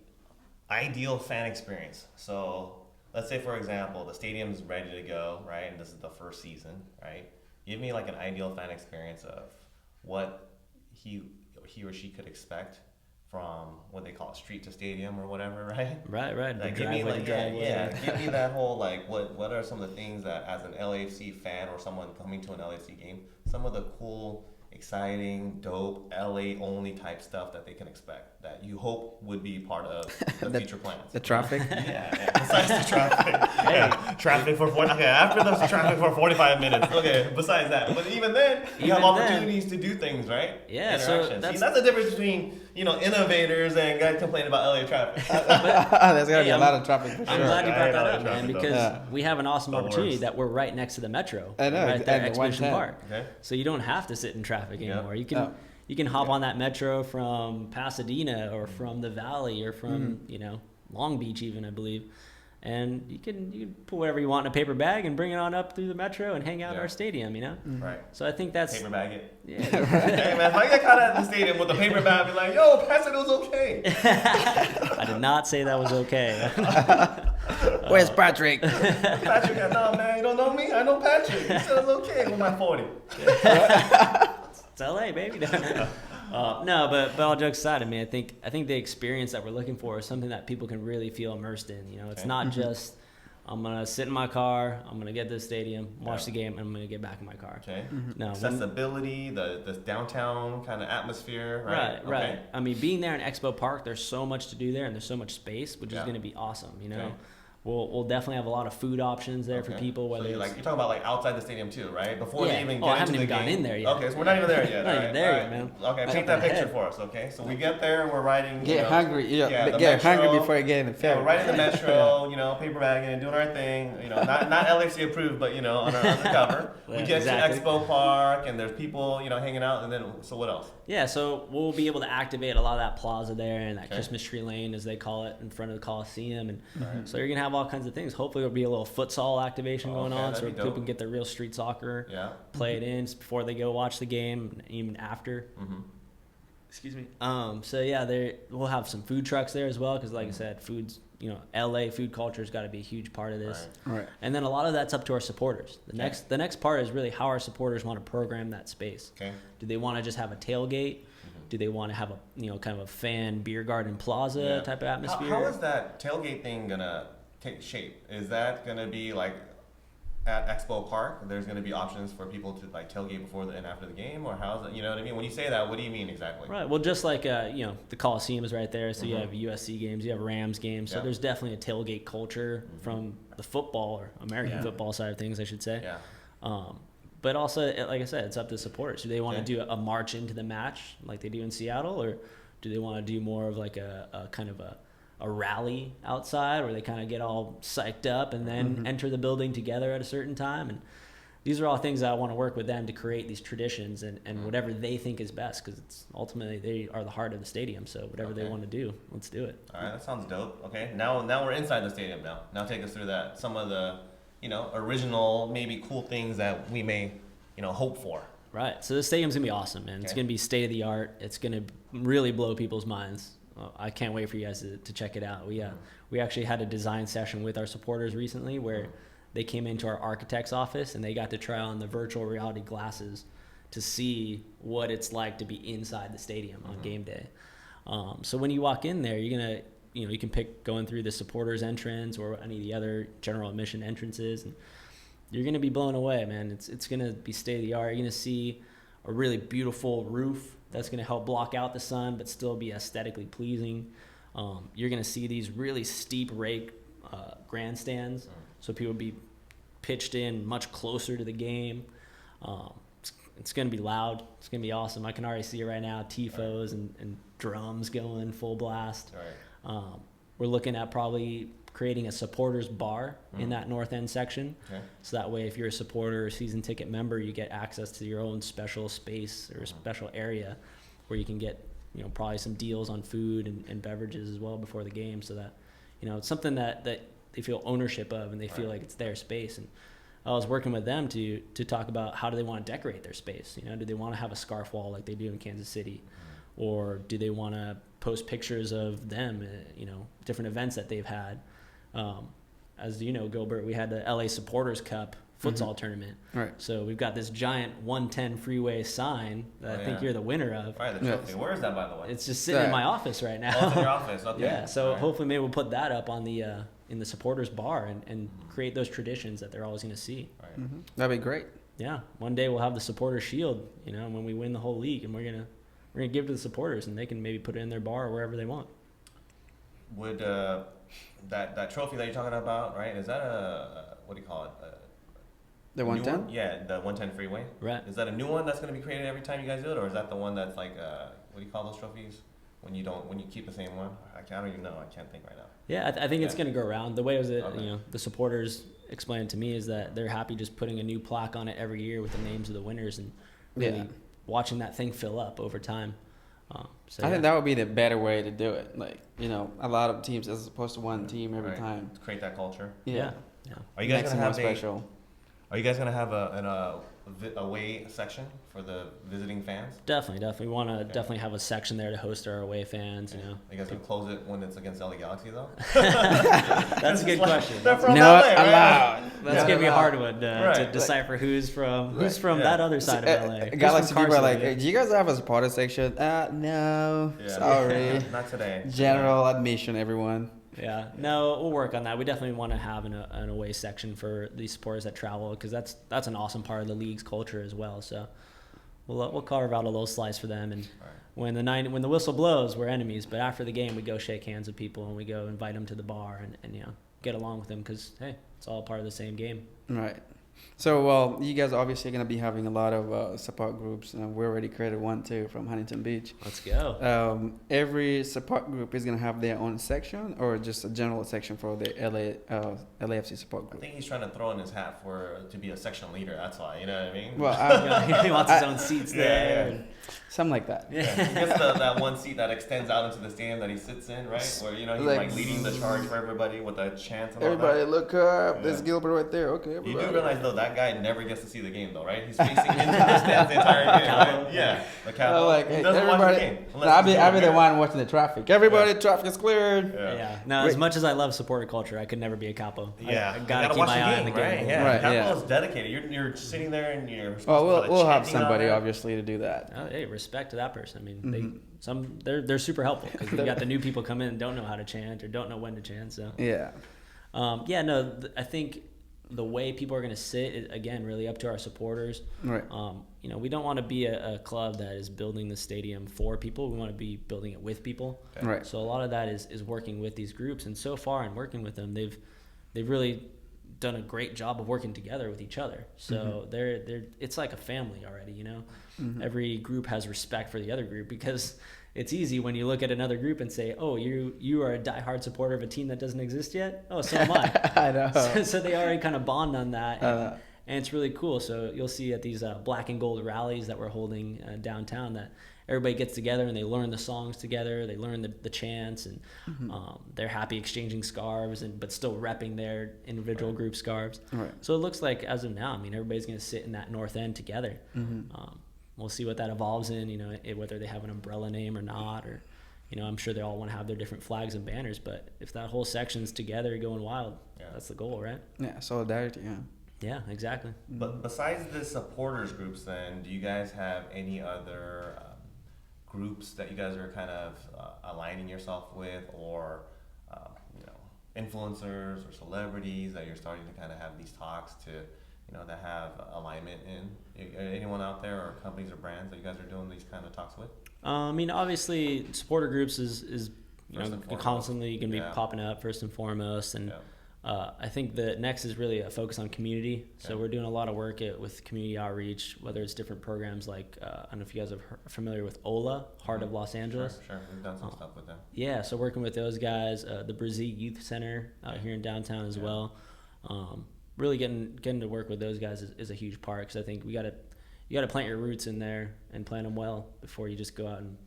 ideal fan experience. So let's say, for example, the stadium's ready to go, right? And this is the first season, right? Give me like an ideal fan experience of what he or she could expect from what they call it, street to stadium or whatever, right? Right. Like, give me like give me that whole like what are some of the things that as an LAFC fan or someone coming to an LAFC game, some of the cool, exciting, dope, LA only type stuff that they can expect that you hope would be part of the future plans. The traffic. Besides the traffic. Traffic for after the traffic for 45 minutes. Okay, besides that. But even then, you have opportunities to do things, right? Yeah, so that's the difference between, innovators and guys complaining about LA traffic. There's got to be a lot of traffic for sure. I'm glad you brought that up, man, because we have an awesome opportunity that we're right next to the metro. I know, right there at Exhibition Park. Okay. So you don't have to sit in traffic anymore. You can hop on that metro from Pasadena or from the Valley or from Long Beach even, I believe, and you can put whatever you want in a paper bag and bring it on up through the metro and hang out at our stadium. Right. So I think that's paper bag it. Yeah. Hey man, if I get caught at the stadium with a paper bag, I'd be like, yo, pass it was okay. I did not say that was okay. Where's Patrick? Patrick, no man, you don't know me. I know Patrick. He said it's okay with my 40. It's LA, baby. No, but all jokes aside, I mean, I think the experience that we're looking for is something that people can really feel immersed in. It's not just I'm gonna sit in my car, I'm gonna get to the stadium, watch the game, and I'm gonna get back in my car. Okay. No, accessibility, the downtown kind of atmosphere. Right. Right. I mean, being there in Expo Park, there's so much to do there, and there's so much space, which is gonna be awesome. Okay. We'll definitely have a lot of food options there for people. Whether you're talking about like outside the stadium too, right? Before they even get I haven't into even the gotten game. in there yet. Okay, so we're not even there yet. Not even there yet, man. Okay, paint that picture for us. Okay, so we get there, we're riding. Get hungry. Get metro, hungry before you get in the ferry. We're riding the metro. Paper bagging, doing our thing. Not LFC approved, but on our undercover. We get to Expo Park, and there's people hanging out, and then so what else? Yeah, so we'll be able to activate a lot of that plaza there and that Christmas tree lane, as they call it, in front of the Coliseum, and so you're gonna have all kinds of things. Hopefully, there'll be a little futsal activation going on, so people can get their real street soccer, play it in before they go watch the game, and even after. Excuse me. So we'll have some food trucks there as well, because like I said, food's LA food culture's got to be a huge part of this. Right. And then a lot of that's up to our supporters. The next part is really how our supporters want to program that space. Okay. Do they want to just have a tailgate? Do they want to have a kind of a fan beer garden plaza type of atmosphere? How is that tailgate thing gonna take shape? Is that gonna be like at Expo Park? There's gonna be options for people to like tailgate before and after the game, or how's it? You know what I mean? When you say that, what do you mean exactly? Right. Well, just like the Coliseum is right there, so you have USC games, you have Rams games, so there's definitely a tailgate culture from the football or American football side of things, I should say. Yeah. But also, like I said, it's up to supporters. Do they want to do a march into the match like they do in Seattle, or do they want to do more of like a kind of a rally outside where they kind of get all psyched up and then enter the building together at a certain time? And these are all things that I want to work with them to create these traditions and whatever they think is best, because it's ultimately they are the heart of the stadium. So whatever they want to do, let's do it. All right, that sounds dope. Okay, now we're inside the stadium now. Now take us through that. Some of the original maybe cool things that we may hope for. Right. So the stadium's gonna be awesome, man. It's gonna be state of the art. It's gonna really blow people's minds. I can't wait for you guys to check it out. We actually had a design session with our supporters recently where they came into our architect's office and they got to try on the virtual reality glasses to see what it's like to be inside the stadium on game day. So when you walk in there, you're gonna, you can pick going through the supporters entrance or any of the other general admission entrances, and you're gonna be blown away, man. It's gonna be state of the art. You're gonna see a really beautiful roof that's gonna help block out the sun but still be aesthetically pleasing. You're gonna see these really steep rake grandstands, so people will be pitched in much closer to the game. It's going to be loud. It's going to be awesome. I can already see it right now, tifos and drums going full blast. Right. We're looking at probably creating a supporters bar in that north end section. Okay. So that way, if you're a supporter or season ticket member, you get access to your own special space or a special area where you can get, probably some deals on food and beverages as well before the game, so that, it's something that they feel ownership of and they feel like it's their space. And I was working with them to talk about how do they want to decorate their space. Do they want to have a scarf wall like they do in Kansas City, or do they want to post pictures of them, different events that they've had. As you know, Gilbert, we had the LA Supporters Cup futsal tournament. Right. So we've got this giant 110 freeway sign that I think you're the winner of. Right, the trophy. Where is that, by the way? It's just sitting in my office right now. Oh, it's in your office. Okay. Yeah. So hopefully maybe we'll put that up on the in the supporters bar and create those traditions that they're always going to see. Right. Mm-hmm. That'd be great. Yeah. One day we'll have the supporter shield, when we win the whole league, and we're gonna give it to the supporters, and they can maybe put it in their bar or wherever they want. Would that trophy that you're talking about, right? Is that what do you call it? The 110? Yeah, the 110 freeway. Right. Is that a new one that's going to be created every time you guys do it, or is that the one that's like what do you call those trophies when you keep the same one? I don't even know. I can't think right now. Yeah, I think it's going to go around. The way the supporters explained to me is that they're happy just putting a new plaque on it every year with the names of the winners and really watching that thing fill up over time. I think that would be the better way to do it. Like, a lot of teams as opposed to one team every time. To create that culture. Yeah. Are you guys going to have special? Are you guys going to have an away section for the visiting fans? Definitely. We want to definitely have a section there to host our away fans. You guys gonna close it when it's against LA Galaxy though? That's a good question. They're from LA, right? Allowed. That's gonna be a hard one to decipher who's from that other side of LA. Galaxy people are like, hey, do you guys have a supporter section? No, sorry. Not today. General admission, everyone. Yeah, no, we'll work on that. We definitely want to have an away section for the supporters that travel, because that's an awesome part of the league's culture as well. So we'll carve out a little slice for them. And when the whistle blows, we're enemies. But after the game, we go shake hands with people and we go invite them to the bar and get along with them, because hey, it's all part of the same game. Right. So, you guys are obviously going to be having a lot of support groups. We already created one, too, from Huntington Beach. Let's go. Every support group is going to have their own section, or just a general section for the LAFC support group? I think he's trying to throw in his hat to be a section leader. That's why, you know what I mean? Well, he wants his own seats there. Yeah. Something like that. Yeah. He gets that one seat that extends out into the stadium that he sits in, right? Where, he's like leading the charge for everybody with a chant and everybody all that. Look up. There's Gilbert right there. Okay, everybody. You do realize, though, that guy never gets to see the game, though, right? He's facing into the stands the entire game, right? Yeah. The capital. He doesn't watch the game. I'll be the one watching the traffic. Everybody, traffic is cleared. Yeah. Now, as much as I love supporter culture, I could never be a capo. Yeah. I gotta keep my eye on the game. Right? Yeah. Capital is dedicated. You're sitting there and you're. We'll have somebody obviously to do that. Hey, respect to that person. I mean, they're super helpful, because we got the new people come in and don't know how to chant or don't know when to chant. So I think the way people are going to sit is, again, really up to our supporters. Right. We don't want to be a club that is building the stadium for people. We want to be building it with people. Okay. Right. So a lot of that is working with these groups, and so far in working with them, they've really done a great job of working together with each other. So it's like a family already. Every group has respect for the other group, because it's easy when you look at another group and say, oh, you are a diehard supporter of a team that doesn't exist yet? Oh, so am I. I know. So they already kind of bond on that. And it's really cool. So you'll see at these black and gold rallies that we're holding downtown that everybody gets together and they learn the songs together. They learn the chants, and they're happy exchanging scarves, but still repping their individual group scarves. Right. So it looks like as of now, I mean, everybody's going to sit in that north end together. We'll see what that evolves in, you know, whether they have an umbrella name or not, or, you know, I'm sure they all want to have their different flags and banners, but if that whole section's together going wild, that's the goal, right? Yeah, solidarity, yeah. Yeah, exactly. But besides the supporters groups, then, do you guys have any other groups that you guys are kind of aligning yourself with, or you know, influencers or celebrities that you're starting to kind of have these talks to, you know, that have alignment in? Anyone out there, or companies or brands that you guys are doing these kind of talks with? I mean, obviously, supporter groups is you know, constantly going to be popping up first and foremost, and I think the next is really a focus on community. So we're doing a lot of work with community outreach, whether it's different programs like, I don't know if you guys are familiar with OLA, Heart of Los Angeles. Sure. We've done some stuff with them. Yeah, so working with those guys, the Brazil Youth Center here in downtown as well. Really getting to work with those guys is a huge part, because I think you got to plant your roots in there and plant them well before you just go out and,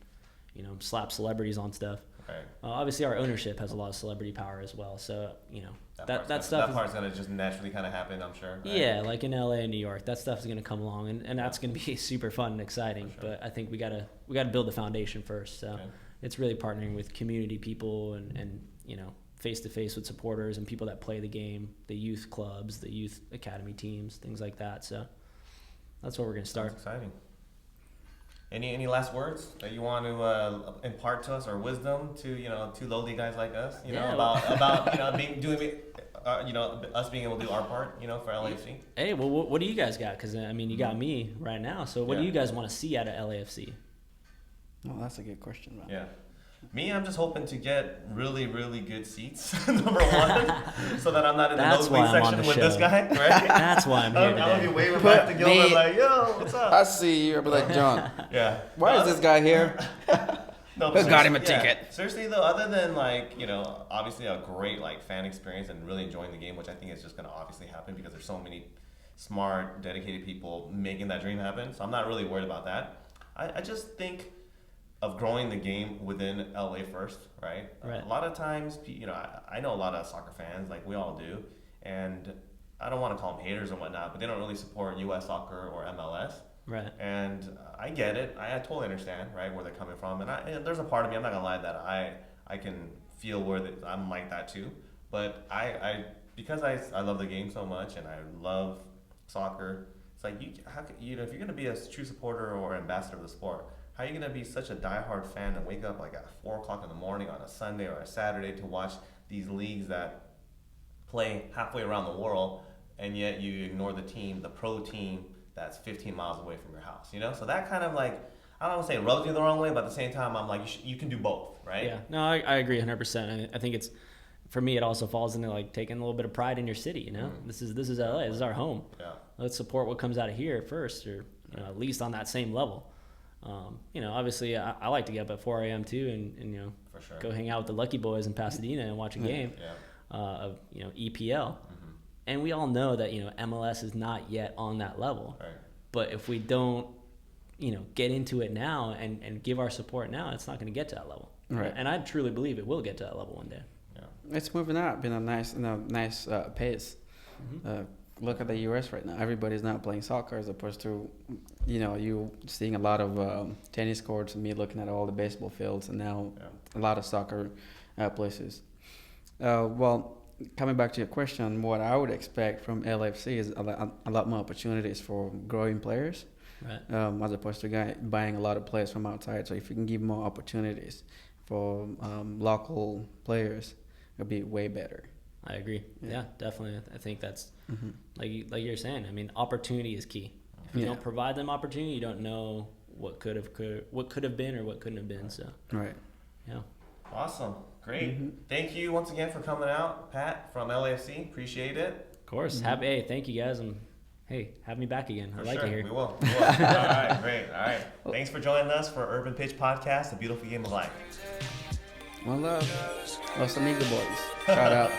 you know, slap celebrities on stuff. Right. Obviously, our ownership has a lot of celebrity power as well, so, you know, that part's gonna just naturally kind of happen, I'm sure. Right? Yeah, like in LA and New York, that stuff is gonna come along, and that's gonna be super fun and exciting. Sure. But I think we gotta build the foundation first. So it's really partnering with community people and you know, face to face with supporters and people that play the game, the youth clubs, the youth academy teams, things like that. So that's where we're gonna start. That's exciting. Any last words that you want to impart to us, or wisdom to, you know, two lowly guys like us, you know, about you know, us being able to do our part, you know, for LAFC? Hey, well, what do you guys got? Because I mean, you got me right now. So what do you guys want to see out of LAFC? Well, that's a good question, man. Yeah. Me, I'm just hoping to get really, really good seats, number one, so that I'm not in the nosebleed section with this guy, right? That's why I'm here today. I'm going to be waving back to Gilbert like, yo, what's up? I see you. I'll be like, John. Yeah. Why is this guy here? No, who got him a ticket? Seriously, though, other than, like, you know, obviously a great, like, fan experience and really enjoying the game, which I think is just going to obviously happen because there's so many smart, dedicated people making that dream happen. So I'm not really worried about that. I just think of growing the game within LA first, right? A lot of times, you know, I know a lot of soccer fans, like we all do, and I don't want to call them haters and whatnot, but they don't really support U.S. soccer or MLS. Right. And I get it. I totally understand, right, where they're coming from. And there's a part of me, I'm not going to lie, that I can feel where I'm like that too. But because I love the game so much and I love soccer, it's like, you know, if you're going to be a true supporter or ambassador of the sport, how are you going to be such a diehard fan and wake up like at 4 o'clock in the morning on a Sunday or a Saturday to watch these leagues that play halfway around the world, and yet you ignore the team, the pro team that's 15 miles away from your house, you know? So that kind of like, I don't want to say rubs me the wrong way, but at the same time, I'm like, you can do both, right? Yeah, no, I agree 100%. I think it's, for me, it also falls into like taking a little bit of pride in your city, you know? This is LA, this is our home. Yeah. Let's support what comes out of here first, or you know, at least on that same level. You know, obviously, I like to get up at 4 a.m. too, and you know, go hang out with the Lucky Boys in Pasadena and watch a game of, you know, EPL. And we all know that, you know, MLS is not yet on that level. Right. But if we don't, you know, get into it now and give our support now, it's not going to get to that level. Right. And I truly believe it will get to that level one day. Yeah. It's moving up in a nice pace. Look at the U.S. right now. Everybody's now playing soccer as opposed to, you know, you seeing a lot of tennis courts and me looking at all the baseball fields, and now a lot of soccer places. Well, coming back to your question, what I would expect from LFC is a lot more opportunities for growing players, as opposed to buying a lot of players from outside. So if you can give more opportunities for local players, it'll be way better. I agree. Yeah, definitely. I think that's like you're saying. I mean, opportunity is key. If you don't provide them opportunity, you don't know what could have been or what couldn't have been. So yeah. Awesome. Great. Thank you once again for coming out, Pat from LAFC. Appreciate it. Of course. Hey, thank you guys, and hey, have me back again. I like it here. We will. All right. Great. All right. Thanks for joining us for Urban Pitch Podcast, A Beautiful Game of Life. Well, Los Amigo Boys. Shout out.